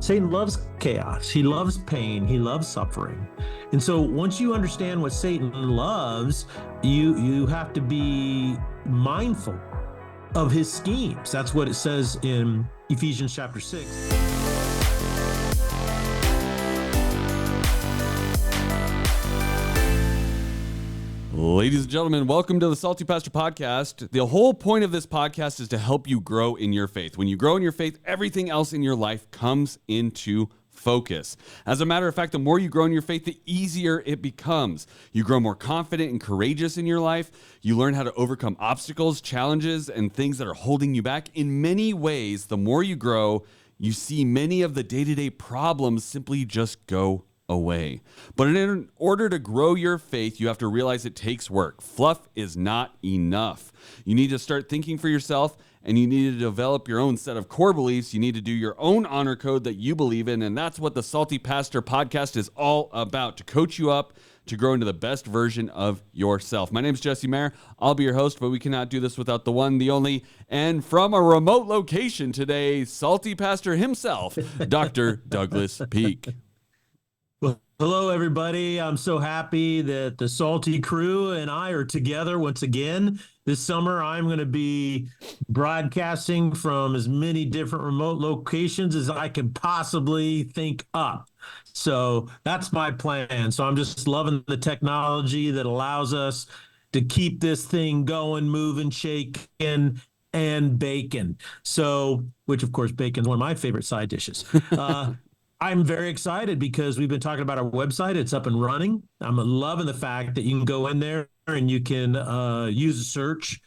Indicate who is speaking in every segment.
Speaker 1: Satan loves chaos. He loves pain. He loves suffering. And so once you understand what Satan loves, you have to be mindful of his schemes. That's what it says in Ephesians chapter 6.
Speaker 2: Ladies and gentlemen, welcome to the Salty Pastor Podcast. The whole point of this podcast is to help you grow in your faith. When you grow in your faith, everything else in your life comes into focus. As a matter of fact, the more you grow in your faith, the easier it becomes. You grow more confident and courageous in your life. You learn how to overcome obstacles, challenges, and things that are holding you back. In many ways, the more you grow, you see many of the day-to-day problems simply just go away. But in order to grow your faith, you have to realize it takes work. Fluff is not enough. You need to start thinking for yourself, and you need to develop your own set of core beliefs. You need to do your own honor code that you believe in, and that's what the Salty Pastor Podcast is all about, to coach you up to grow into the best version of yourself. My name is Jesse Mayer. I'll be your host, but we cannot do this without the one, the only, and from a remote location today, Salty Pastor himself, Dr. Douglas Peak.
Speaker 1: Well, hello, everybody. I'm so happy that the Salty crew and I are together once again. This summer, I'm going to be broadcasting from as many different remote locations as I can possibly think up. So that's my plan. So I'm just loving the technology that allows us to keep this thing going, moving, shaking, and bacon. So, which of course, bacon is one of my favorite side dishes. I'm very excited because we've been talking about our website. It's up and running. I'm loving the fact that you can go in there and you can use a search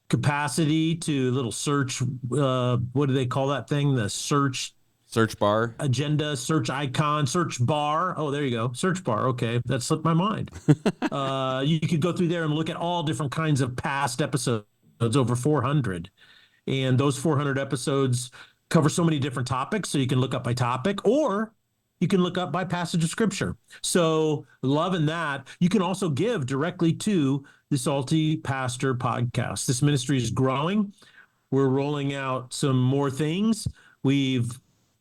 Speaker 1: capacity to little search. What do they call that thing? The search
Speaker 2: bar,
Speaker 1: agenda, search icon, search bar. Oh, there you go. Search bar. Okay. That slipped my mind. You could go through there and look at all different kinds of past episodes, over 400. And those 400 episodes cover so many different topics. So you can look up by topic, or you can look up by passage of scripture. So loving that. You can also give directly to the Salty Pastor Podcast. This ministry is growing. We're rolling out some more things. We've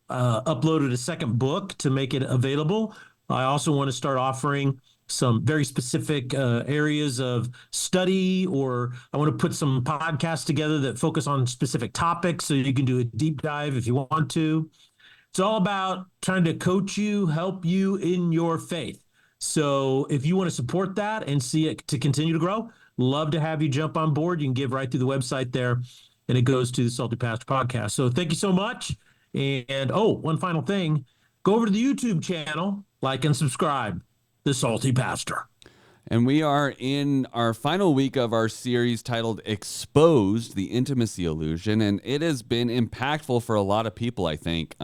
Speaker 1: uploaded a second book to make it available. I also want to start offering some very specific areas of study, or I want to put some podcasts together that focus on specific topics so you can do a deep dive if you want to. It's all about trying to coach you, help you in your faith. So if you want to support that and see it to continue to grow, love to have you jump on board. You can give right through the website there, and it goes to the Salty Pastor Podcast. So thank you so much. And one final thing, go over to the YouTube channel, like and subscribe. The Salty Pastor.
Speaker 2: And we are in our final week of our series titled Exposed, the Intimacy Illusion. And it has been impactful for a lot of people, I think.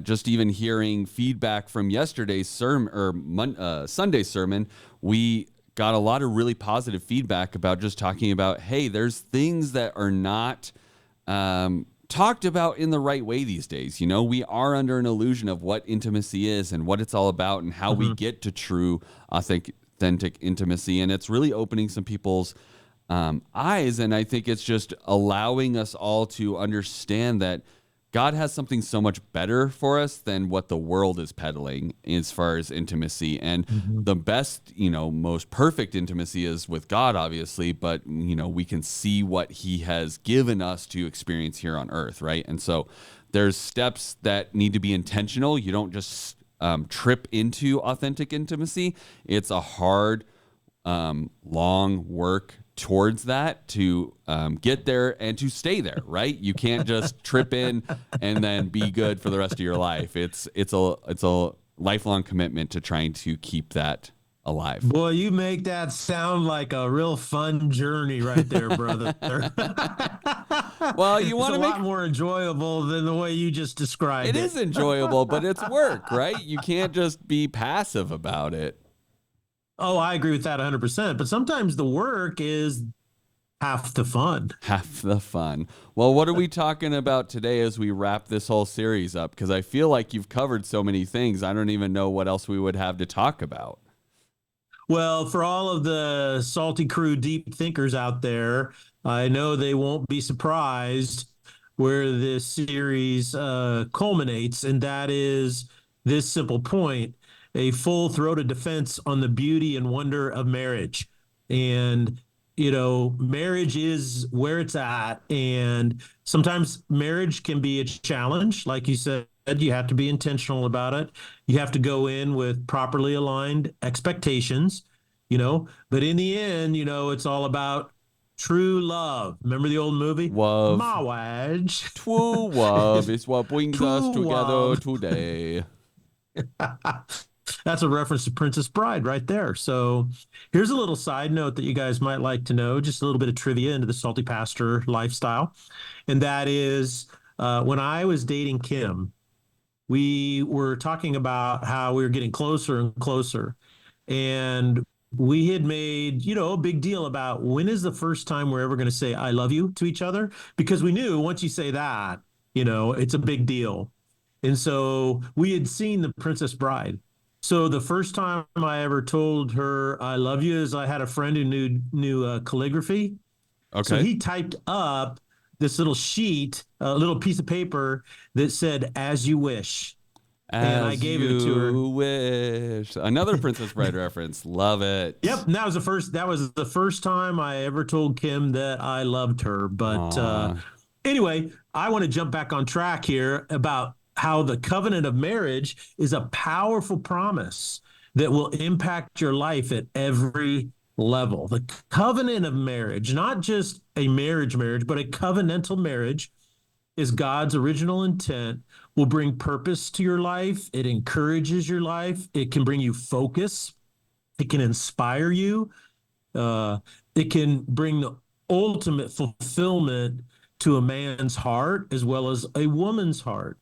Speaker 2: Just even hearing feedback from yesterday's Sunday sermon, we got a lot of really positive feedback about just talking about, hey, there's things that are not talked about in the right way these days. You know, we are under an illusion of what intimacy is and what it's all about and how we get to true, authentic intimacy. And it's really opening some people's eyes. And I think it's just allowing us all to understand that God has something so much better for us than what the world is peddling as far as intimacy. And the best, most perfect intimacy is with God, obviously, but, we can see what he has given us to experience here on earth, right? And so there's steps that need to be intentional. You don't just trip into authentic intimacy. It's a hard, long work towards that to get there and to stay there, right? You can't just trip in and then be good for the rest of your life. It's a lifelong commitment to trying to keep that alive.
Speaker 1: Boy, you make that sound like a real fun journey right there, brother.
Speaker 2: Well, you want to
Speaker 1: make it a lot more enjoyable than the way you just described it.
Speaker 2: It is enjoyable, but it's work, right? You can't just be passive about it.
Speaker 1: Oh, I agree with that 100%. But sometimes the work is half the fun.
Speaker 2: Half the fun. Well, what are we talking about today as we wrap this whole series up? Because I feel like you've covered so many things. I don't even know what else we would have to talk about.
Speaker 1: Well, for all of the Salty Crew deep thinkers out there, I know they won't be surprised where this series culminates, and that is this simple point: a full-throated defense on the beauty and wonder of marriage. And marriage is where it's at, and sometimes marriage can be a challenge. Like you said, you have to be intentional about it. You have to go in with properly aligned expectations, but in the end, it's all about true love. Remember the old movie?
Speaker 2: Love,
Speaker 1: Marriage.
Speaker 2: true love is what brings us
Speaker 1: True
Speaker 2: together
Speaker 1: love.
Speaker 2: today.
Speaker 1: That's a reference to Princess Bride right there. So here's a little side note that you guys might like to know, just a little bit of trivia into the Salty Pastor lifestyle. And that is when I was dating Kim, we were talking about how we were getting closer and closer. And we had made, a big deal about when is the first time we're ever going to say I love you to each other, because we knew once you say that, it's a big deal. And so we had seen The Princess Bride. So the first time I ever told her I love you is I had a friend who knew calligraphy. So
Speaker 2: Okay.
Speaker 1: he typed up this little sheet, a little piece of paper that said "As you wish," and I
Speaker 2: As
Speaker 1: gave it to her.
Speaker 2: you wish. Another Princess Bride reference. Love it.
Speaker 1: Yep, and that was the first time I ever told Kim that I loved her. But
Speaker 2: Aw.
Speaker 1: anyway, I want to jump back on track here about how the covenant of marriage is a powerful promise that will impact your life at every level. The covenant of marriage, not just a marriage, but a covenantal marriage, is God's original intent, will bring purpose to your life. It encourages your life. It can bring you focus. It can inspire you. Uh, it can bring the ultimate fulfillment to a man's heart as well as a woman's heart.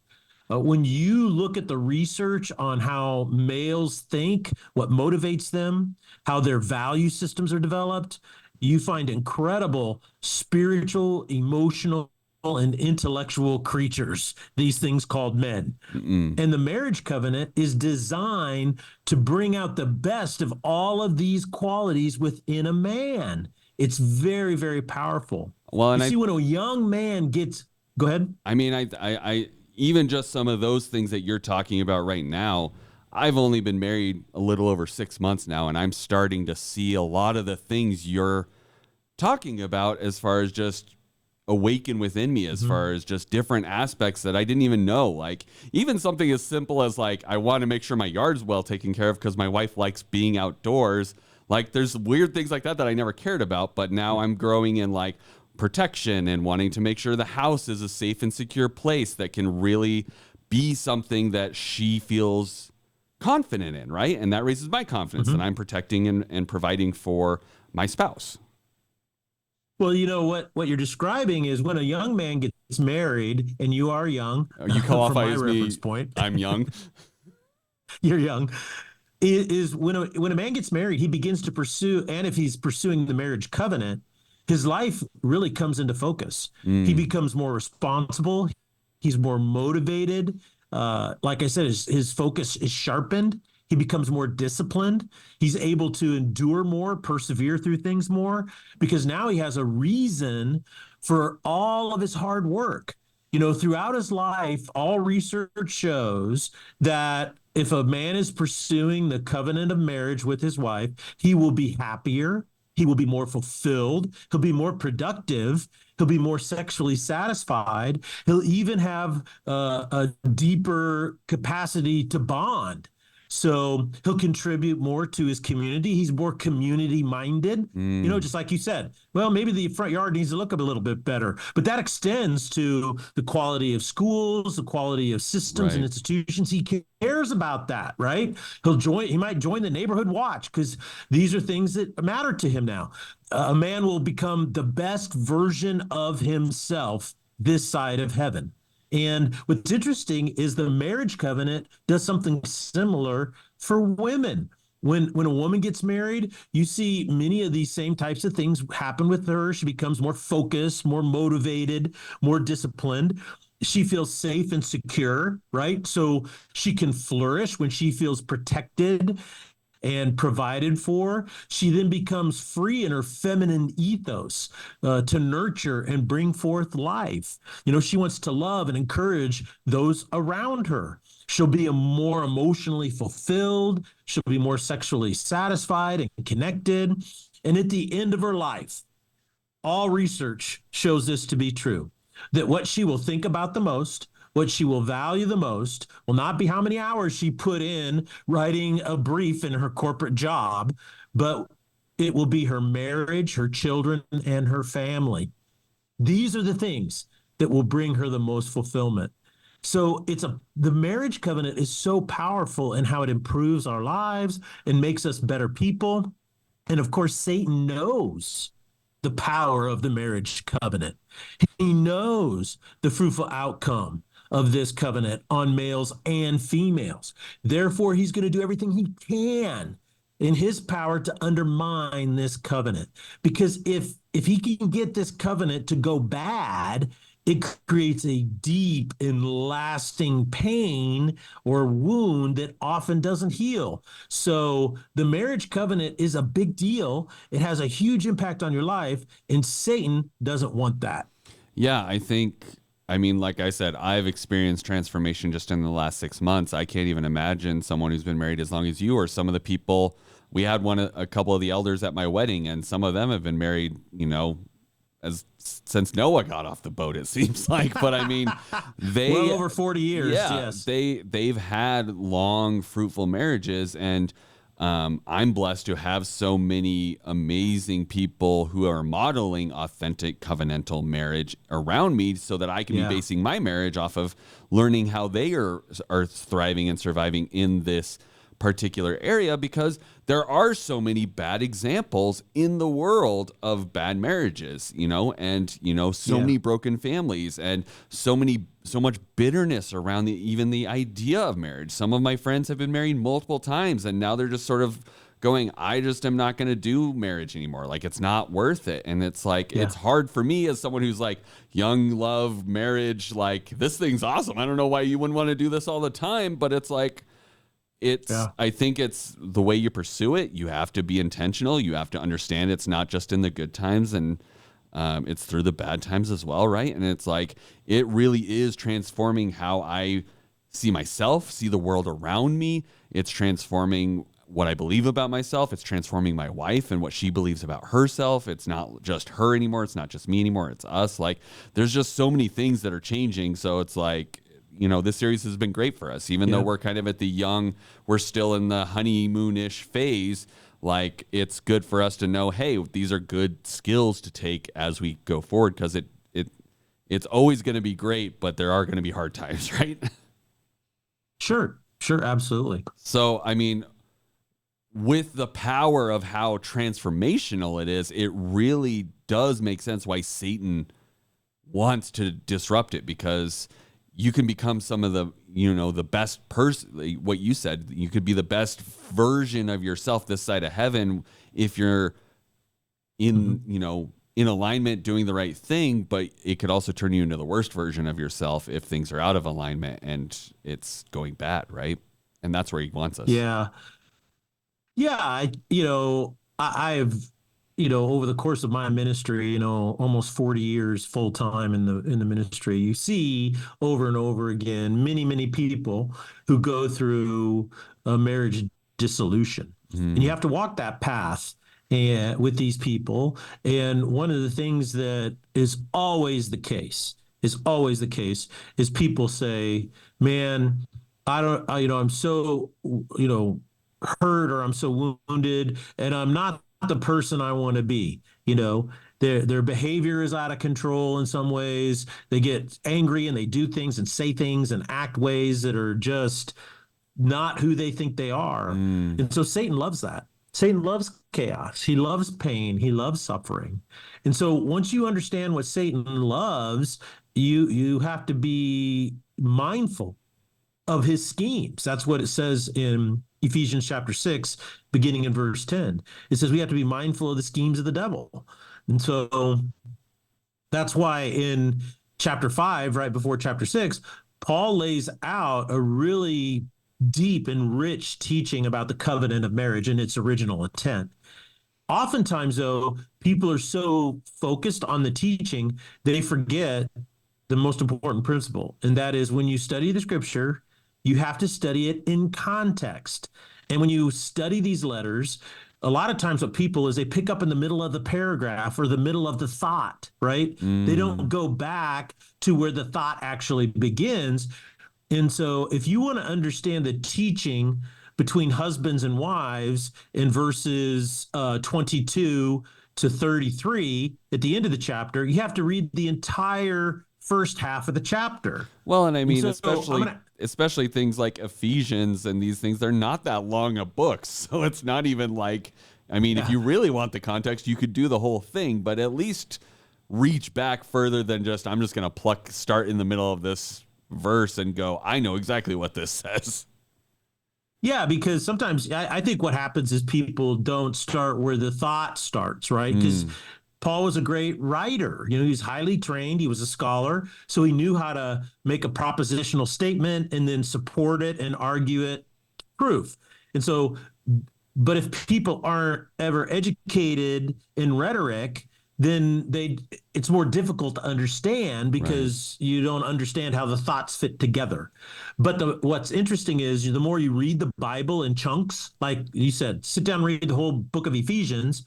Speaker 1: When you look at the research on how males think, what motivates them, how their value systems are developed, you find incredible spiritual, emotional, and intellectual creatures, these things called men.
Speaker 2: Mm-mm.
Speaker 1: And the marriage covenant is designed to bring out the best of all of these qualities within a man. It's very, very powerful.
Speaker 2: Well,
Speaker 1: You
Speaker 2: and
Speaker 1: see, when a young man gets, go ahead.
Speaker 2: I even just some of those things that you're talking about right now, I've only been married a little over 6 months now, and I'm starting to see a lot of the things you're talking about as far as just awaken within me, as
Speaker 1: Mm-hmm.
Speaker 2: far as just different aspects that I didn't even know. Like even something as simple as like I want to make sure my yard's well taken care of because my wife likes being outdoors. Like there's weird things like that that I never cared about, but now I'm growing in like protection and wanting to make sure the house is a safe and secure place that can really be something that she feels confident in, right? And that raises my confidence that
Speaker 1: Mm-hmm.
Speaker 2: I'm protecting and providing for my spouse.
Speaker 1: Well, what you're describing is when a young man gets married, and you are young,
Speaker 2: You
Speaker 1: from
Speaker 2: qualify
Speaker 1: my
Speaker 2: as
Speaker 1: reference
Speaker 2: me,
Speaker 1: point,
Speaker 2: I'm young.
Speaker 1: you're young. Is when a man gets married, he begins to pursue, and if he's pursuing the marriage covenant, his life really comes into focus. He
Speaker 2: Mm,
Speaker 1: becomes more responsible. He's more motivated. Like I said, his focus is sharpened. He becomes more disciplined. He's able to endure more, persevere through things more, because now he has a reason for all of his hard work. Throughout his life, all research shows that if a man is pursuing the covenant of marriage with his wife, he will be happier. He will be more fulfilled. He'll be more productive. He'll be more sexually satisfied. He'll even have a deeper capacity to bond. So he'll contribute more to his community. He's more community minded.
Speaker 2: mm,
Speaker 1: Just like you said, well, maybe the front yard needs to look a little bit better, but that extends to the quality of schools, the quality of systems and
Speaker 2: right.
Speaker 1: institutions. He cares about that, right? He might join the neighborhood watch because these are things that matter to him now. A man will become the best version of himself this side of heaven. And what's interesting is the marriage covenant does something similar for women. When a woman gets married, you see many of these same types of things happen with her. She becomes more focused, more motivated, more disciplined. She feels safe and secure, right? So she can flourish when she feels protected and provided for, she then becomes free in her feminine ethos to nurture and bring forth life. She wants to love and encourage those around her. She'll be a more emotionally fulfilled. She'll be more sexually satisfied and connected. And at the end of her life, all research shows this to be true, that what she will think about the most, what she will value the most, will not be how many hours she put in writing a brief in her corporate job, but it will be her marriage, her children, and her family. These are the things that will bring her the most fulfillment. So the marriage covenant is so powerful in how it improves our lives and makes us better people. And of course, Satan knows the power of the marriage covenant. He knows the fruitful outcome of this covenant on males and females. Therefore, he's going to do everything he can in his power to undermine this covenant. Because if he can get this covenant to go bad, it creates a deep and lasting pain or wound that often doesn't heal. So the marriage covenant is a big deal. It has a huge impact on your life, and Satan doesn't want that.
Speaker 2: Yeah, I mean, like I said, I've experienced transformation just in the last 6 months. I can't even imagine someone who's been married as long as you, or some of the people. We had a couple of the elders at my wedding, and some of them have been married, since Noah got off the boat, it seems like. But I mean,
Speaker 1: well over 40 years.
Speaker 2: Yeah,
Speaker 1: yes,
Speaker 2: they've had long, fruitful marriages, and I'm blessed to have so many amazing people who are modeling authentic covenantal marriage around me, so that I can be basing my marriage off of learning how they are thriving and surviving in this particular area, because there are so many bad examples in the world of bad marriages, and so many broken families, and so much bitterness around even the idea of marriage. Some of my friends have been married multiple times, and now they're just sort of going, I just am not going to do marriage anymore. Like, it's not worth it. And it's like, it's hard for me as someone who's like, young love, marriage, like, this thing's awesome. I don't know why you wouldn't want to do this all the time, but it's like, I think it's the way you pursue it. You have to be intentional. You have to understand it's not just in the good times, and it's through the bad times as well, right? And it's like, it really is transforming how I see myself, see the world around me. It's transforming what I believe about myself. It's transforming my wife and what she believes about herself. It's not just her anymore. It's not just me anymore. It's us. Like, there's just so many things that are changing. So it's like, this series has been great for us, even though we're kind of at we're still in the honeymoonish phase. Like, it's good for us to know, hey, these are good skills to take as we go forward, because it's always going to be great, but there are going to be hard times, right?
Speaker 1: Sure, absolutely.
Speaker 2: So, I mean, with the power of how transformational it is, it really does make sense why Satan wants to disrupt it, because you can become some of the best person. What you said, you could be the best version of yourself this side of heaven if you're in alignment, doing the right thing. But it could also turn you into the worst version of yourself if things are out of alignment and it's going bad, right? And that's where he wants us.
Speaker 1: I've over the course of my ministry, almost 40 years full time in the ministry, you see over and over again many people who go through a marriage dissolution, and you have to walk that path and with these people. And one of the things that is always the case is people say, "Man, I'm so hurt, or I'm so wounded, and I'm not the person I want to be." Their behavior is out of control in some ways. They get angry and they do things and say things and act ways that are just not who they think they are. And so Satan loves that. Satan loves chaos. He loves pain. He loves suffering. And so once you understand what Satan loves, you have to be mindful of his schemes. That's what it says in Ephesians chapter 6, beginning in verse 10. It says we have to be mindful of the schemes of the devil. And so that's why in chapter 5, right before chapter 6, Paul lays out a really deep and rich teaching about the covenant of marriage and its original intent. Oftentimes, though, people are so focused on the teaching, they forget the most important principle. And that is when you study the scripture, you have to study it in context. And when you study these letters, a lot of times what people is they pick up in the middle of the paragraph or the middle of the thought, right? They don't go back to where the thought actually begins. And so, if you want to understand the teaching between husbands and wives in verses 22 to 33 at the end of the chapter, you have to read the entire first half of the chapter.
Speaker 2: Well, and I mean,
Speaker 1: so
Speaker 2: especially things like Ephesians and these things, they're not that long of books. So it's not even like, I mean, if you really want the context, you could do the whole thing, but at least reach back further than just, I'm just going to start in the middle of this verse and go, I know exactly what this says.
Speaker 1: Yeah, because sometimes I think what happens is people don't start where the thought starts, right? Because Paul was a great writer. You know, he's highly trained. He was a scholar. So he knew how to make a propositional statement and then support it and argue it proof. And so, but if people aren't ever educated in rhetoric, then it's more difficult to understand because you don't understand how the thoughts fit together. But what's interesting is the more you read the Bible in chunks, like you said, sit down and read the whole book of Ephesians.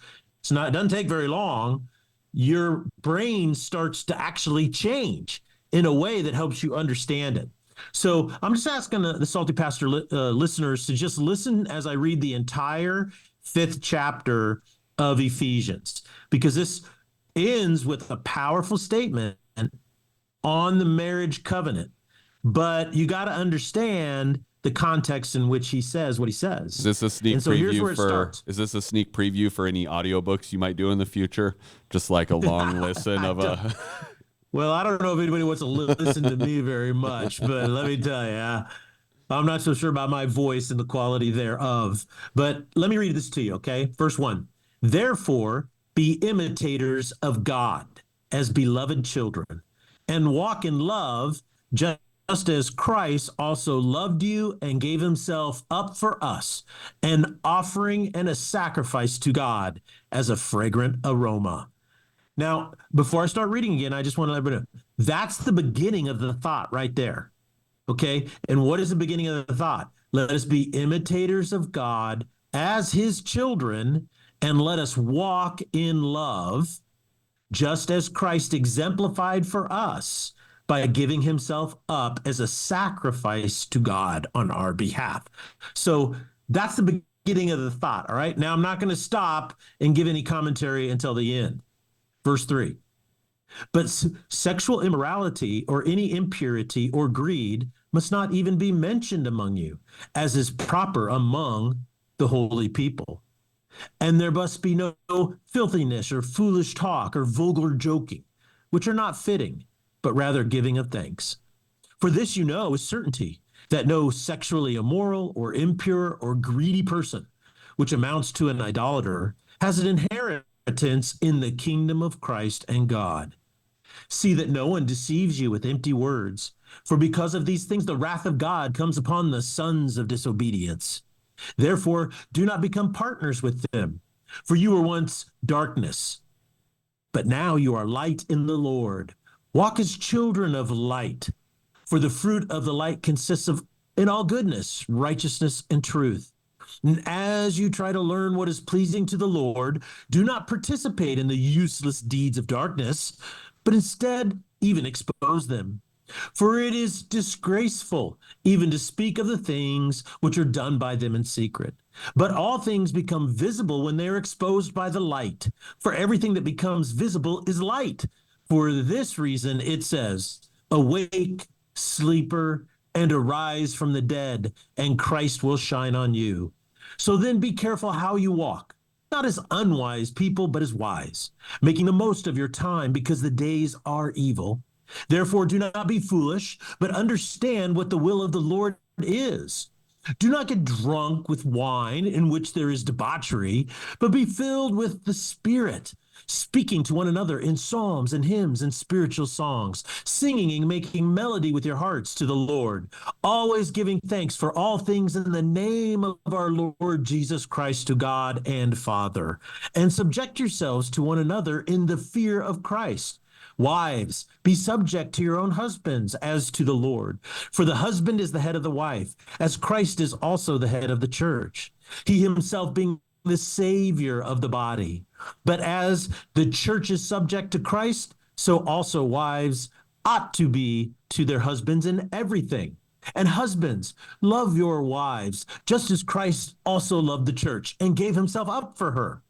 Speaker 1: It doesn't take very long. Your brain starts to actually change in a way that helps you understand it. So I'm just asking the Salty Pastor listeners to just listen as I read the entire 5th chapter of Ephesians, because this ends with a powerful statement on the marriage covenant. But you got to understand the context in which he says what he says.
Speaker 2: Is this a sneak Is this a sneak preview for any audiobooks you might do in the future? Just like a long listen of a...
Speaker 1: Well, I don't know if anybody wants to listen to me very much, but let me tell you, I'm not so sure about my voice and the quality thereof. But let me read this to you, okay? Verse 1. Therefore, be imitators of God as beloved children, and walk in love, just as Christ also loved you and gave himself up for us, an offering and a sacrifice to God as a fragrant aroma. Now, before I start reading again, I just want to let everybody know that's the beginning of the thought right there. Okay. And what is the beginning of the thought? Let us be imitators of God as his children, and let us walk in love, just as Christ exemplified for us by giving himself up as a sacrifice to God on our behalf. So that's the beginning of the thought. All right. Now, I'm not going to stop and give any commentary until the end. Verse 3. But sexual immorality or any impurity or greed must not even be mentioned among you, as is proper among the holy people. And there must be no filthiness or foolish talk or vulgar joking, which are not fitting, but rather giving of thanks. For this you know with certainty, that no sexually immoral or impure or greedy person, which amounts to an idolater, has an inheritance in the kingdom of Christ and God. See that no one deceives you with empty words, for because of these things the wrath of God comes upon the sons of disobedience. Therefore, do not become partners with them, for you were once darkness, but now you are light in the Lord. Walk as children of light, for the fruit of the light consists of in all goodness, righteousness, and truth. And as you try to learn what is pleasing to the Lord, do not participate in the useless deeds of darkness, but instead even expose them. For it is disgraceful even to speak of the things which are done by them in secret. But all things become visible when they are exposed by the light. For everything that becomes visible is light. For this reason it says, awake, sleeper, and arise from the dead, and Christ will shine on you. So then be careful how you walk, not as unwise people, but as wise, making the most of your time, because the days are evil. Therefore, do not be foolish, but understand what the will of the Lord is. Do not get drunk with wine, in which there is debauchery, but be filled with the Spirit, speaking to one another in psalms and hymns and spiritual songs, singing and making melody with your hearts to the Lord, always giving thanks for all things in the name of our Lord Jesus Christ to God and Father. And subject yourselves to one another in the fear of Christ. Wives, be subject to your own husbands as to the Lord. For the husband is the head of the wife, as Christ is also the head of the church, he himself being the Savior of the body. But as the church is subject to Christ, so also wives ought to be to their husbands in everything. And husbands, love your wives, just as Christ also loved the church and gave himself up for her,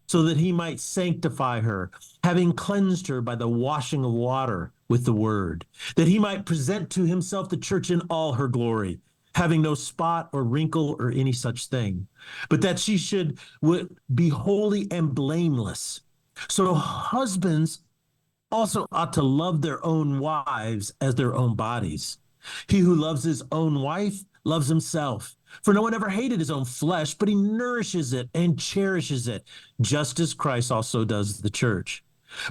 Speaker 1: so that he might sanctify her, having cleansed her by the washing of water with the word, that he might present to himself the church in all her glory, having no spot or wrinkle or any such thing, but that she should be holy and blameless. So husbands also ought to love their own wives as their own bodies. He who loves his own wife loves himself. For no one ever hated his own flesh, but he nourishes it and cherishes it, just as Christ also does the church.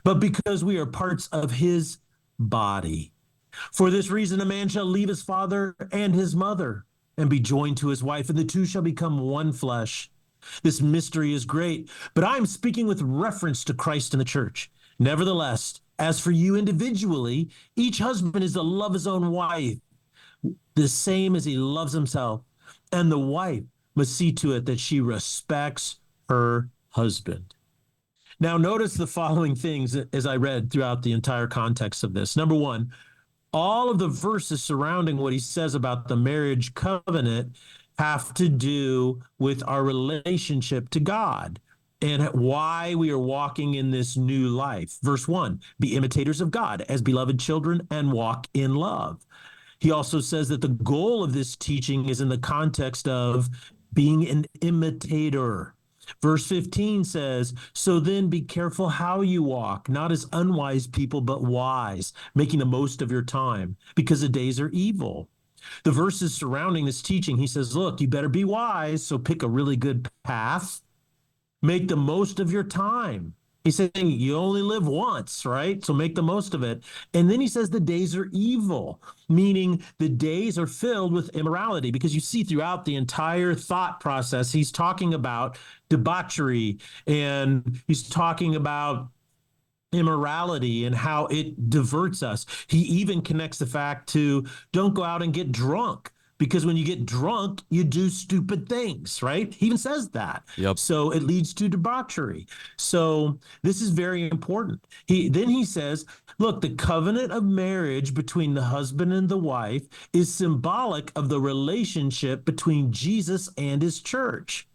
Speaker 1: But because we are parts of his body. For this reason, a man shall leave his father and his mother and be joined to his wife, and the two shall become one flesh. This mystery is great, but I am speaking with reference to Christ and the church. Nevertheless, as for you individually, each husband is to love his own wife, the same as he loves himself, and the wife must see to it that she respects her husband. Now, notice the following things as I read throughout the entire context of this. Number one, all of the verses surrounding what he says about the marriage covenant have to do with our relationship to God and why we are walking in this new life. Verse 1, be imitators of God as beloved children and walk in love. He also says that the goal of this teaching is in the context of being an imitator. Verse 15 says, so then be careful how you walk, not as unwise people, but wise, making the most of your time, because the days are evil. The verses surrounding this teaching, he says, look, you better be wise, so pick a really good path, make the most of your time. He's saying you only live once, right? So make the most of it. And then he says the days are evil, meaning the days are filled with immorality, because you see throughout the entire thought process, he's talking about debauchery and he's talking about immorality and how it diverts us. He even connects the fact to don't go out and get drunk, because when you get drunk, you do stupid things, right? He even says that.
Speaker 2: Yep.
Speaker 1: So it leads to debauchery. So this is very important. Then he says, look, the covenant of marriage between the husband and the wife is symbolic of the relationship between Jesus and his church.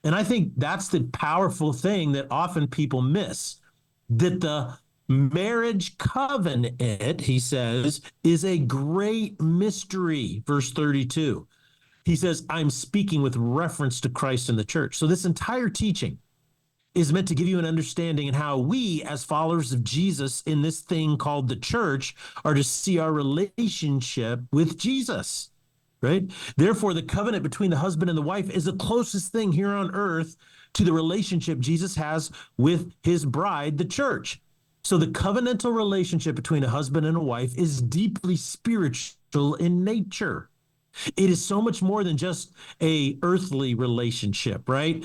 Speaker 1: And I think that's the powerful thing that often people miss, that the marriage covenant, he says, is a great mystery. Verse 32, he says, I'm speaking with reference to Christ and the church. So this entire teaching is meant to give you an understanding in how we, as followers of Jesus in this thing called the church, are to see our relationship with Jesus, right? Therefore, the covenant between the husband and the wife is the closest thing here on earth to the relationship Jesus has with his bride, the church. So the covenantal relationship between a husband and a wife is deeply spiritual in nature. It is so much more than just a earthly relationship, right?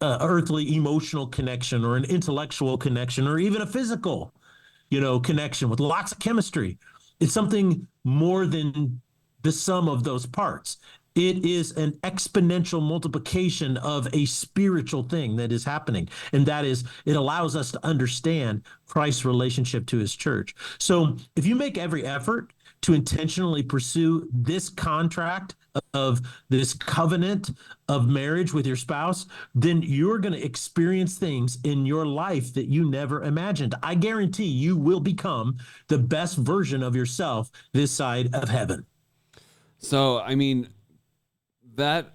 Speaker 1: Earthly emotional connection or an intellectual connection or even a physical, connection with lots of chemistry. It's something more than the sum of those parts. It is an exponential multiplication of a spiritual thing that is happening. And that is, it allows us to understand Christ's relationship to his church. So if you make every effort to intentionally pursue this contract of this covenant of marriage with your spouse, then you're going to experience things in your life that you never imagined. I guarantee you will become the best version of yourself this side of heaven.
Speaker 2: So, I mean, that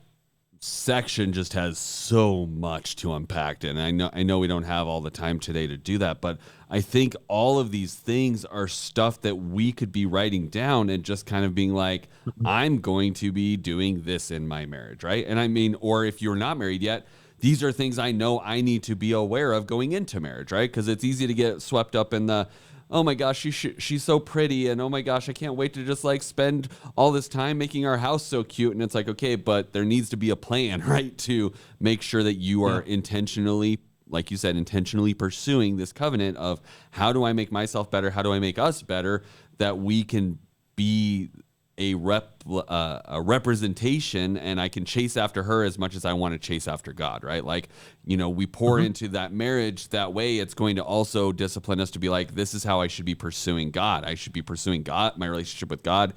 Speaker 2: section just has so much to unpack, and I know we don't have all the time today to do that, but I think all of these things are stuff that we could be writing down and just kind of being like, I'm going to be doing this in my marriage, right? And I mean, or if you're not married yet, these are things I know I need to be aware of going into marriage, right? Because it's easy to get swept up in the, oh my gosh, she's so pretty, and oh my gosh, I can't wait to just like spend all this time making our house so cute. And it's like, okay, but there needs to be a plan, right, to make sure that you are intentionally, like you said, intentionally pursuing this covenant of how do I make myself better? How do I make us better? That we can be a representation, and I can chase after her as much as I want to chase after God, right? Like, we pour into that marriage that way. It's going to also discipline us to be like, this is how I should be pursuing God. I should be pursuing God, my relationship with God,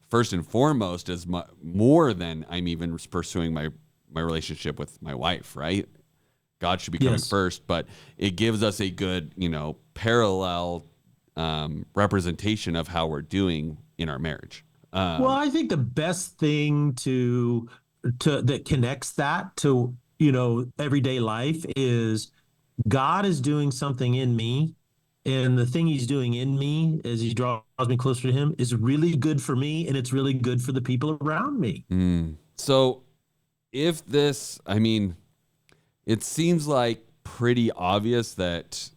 Speaker 2: first and foremost, as more than I'm even pursuing my relationship with my wife, right? God should be coming first, but it gives us a good, parallel representation of how we're doing in our marriage.
Speaker 1: Well, I think the best thing to that connects that to, everyday life is God is doing something in me, and the thing he's doing in me as he draws me closer to him is really good for me, and it's really good for the people around me.
Speaker 2: So if this, it seems like pretty obvious that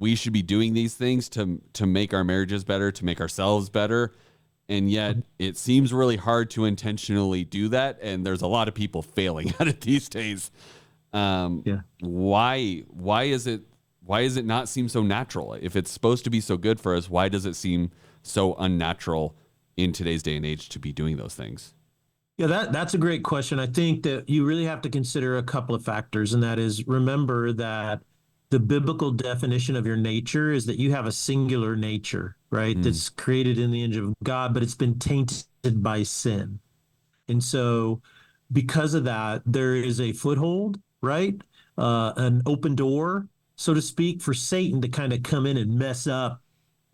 Speaker 2: we should be doing these things to make our marriages better, to make ourselves better. And yet it seems really hard to intentionally do that. And there's a lot of people failing at it these days. Why is it not seem so natural? If it's supposed to be so good for us, why does it seem so unnatural in today's day and age to be doing those things?
Speaker 1: Yeah, that's a great question. I think that you really have to consider a couple of factors, and that is, remember that the biblical definition of your nature is that you have a singular nature, right? That's created in the image of God, but it's been tainted by sin. And so because of that, there is a foothold, right? An open door, so to speak, for Satan to kind of come in and mess up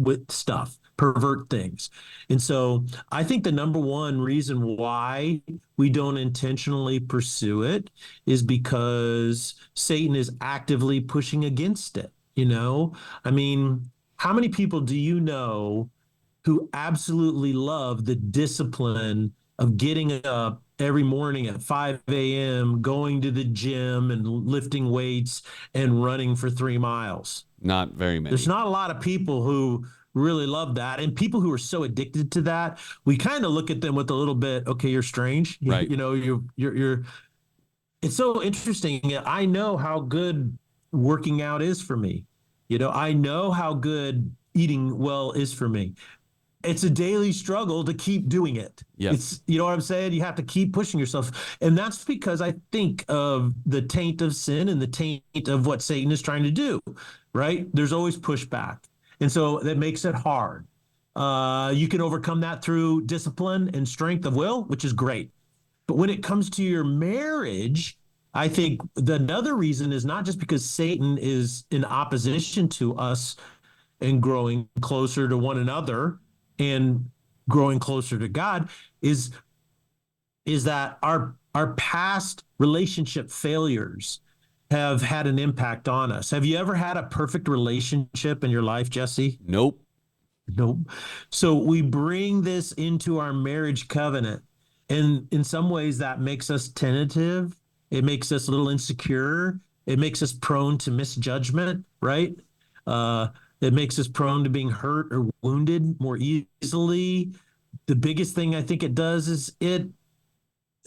Speaker 1: with stuff, pervert things. And so I think the number one reason why we don't intentionally pursue it is because Satan is actively pushing against it. How many people do you know who absolutely love the discipline of getting up every morning at 5 a.m., going to the gym and lifting weights and running for 3 miles?
Speaker 2: Not very many.
Speaker 1: There's not a lot of people who really love that. And people who are so addicted to that, we kind of look at them with a little bit, okay, you're strange.
Speaker 2: Right.
Speaker 1: You're it's so interesting. I know how good working out is for me. I know how good eating well is for me. It's a daily struggle to keep doing it.
Speaker 2: Yes.
Speaker 1: It's, you know what I'm saying? You have to keep pushing yourself. And that's because I think of the taint of sin and the taint of what Satan is trying to do, right? There's always pushback. And so that makes it hard. You can overcome that through discipline and strength of will, which is great. But when it comes to your marriage, I think another reason is not just because Satan is in opposition to us and growing closer to one another and growing closer to God, is that our past relationship failures have had an impact on us. Have you ever had a perfect relationship in your life, Jesse?
Speaker 2: Nope.
Speaker 1: Nope. So we bring this into our marriage covenant. And in some ways that makes us tentative. It makes us a little insecure. It makes us prone to misjudgment, right? It makes us prone to being hurt or wounded more easily. The biggest thing I think it does is it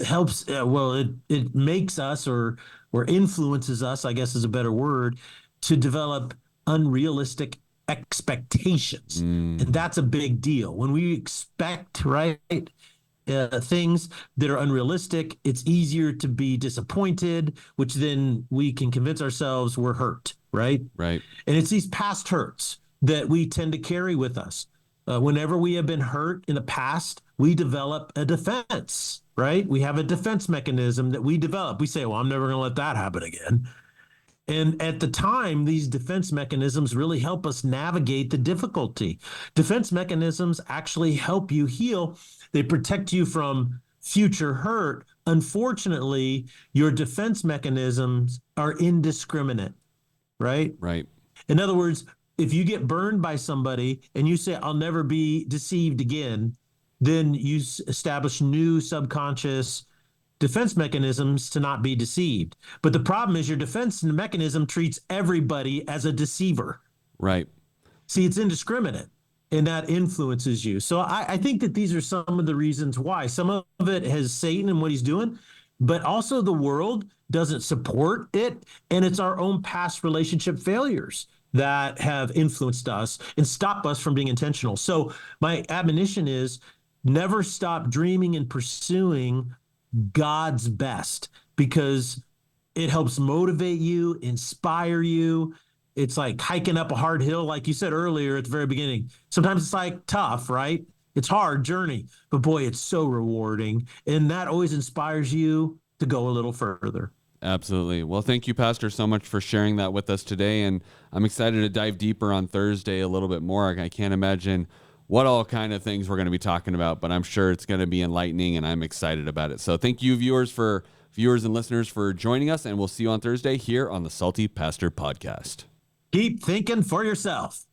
Speaker 1: helps, it makes us or influences us, I guess is a better word, to develop unrealistic expectations. And that's a big deal. When we expect, right, things that are unrealistic, it's easier to be disappointed, which then we can convince ourselves we're hurt, right?
Speaker 2: Right.
Speaker 1: And it's these past hurts that we tend to carry with us. Whenever we have been hurt in the past, we develop a defense, right? We have a defense mechanism that we develop. We say, well, I'm never going to let that happen again. And at the time, these defense mechanisms really help us navigate the difficulty. Defense mechanisms actually help you heal. They protect you from future hurt. Unfortunately, your defense mechanisms are indiscriminate, right?
Speaker 2: Right.
Speaker 1: In other words, if you get burned by somebody and you say, I'll never be deceived again, then you establish new subconscious defense mechanisms to not be deceived. But the problem is your defense mechanism treats everybody as a deceiver.
Speaker 2: Right.
Speaker 1: See, it's indiscriminate, and that influences you. So I think that these are some of the reasons why. Some of it has Satan and what he's doing, but also the world doesn't support it. And it's our own past relationship failures that have influenced us and stop us from being intentional. So my admonition is never stop dreaming and pursuing God's best, because it helps motivate you, inspire you. It's like hiking up a hard hill, like you said earlier at the very beginning. Sometimes it's like tough, right? It's hard journey, but boy, it's so rewarding. And that always inspires you to go a little further.
Speaker 2: Absolutely. Well, thank you, Pastor, so much for sharing that with us today. And I'm excited to dive deeper on Thursday a little bit more. I can't imagine what all kind of things we're going to be talking about, but I'm sure it's going to be enlightening, and I'm excited about it. So thank you, viewers and listeners, for joining us, and we'll see you on Thursday here on the Salty Pastor Podcast.
Speaker 1: Keep thinking for yourself.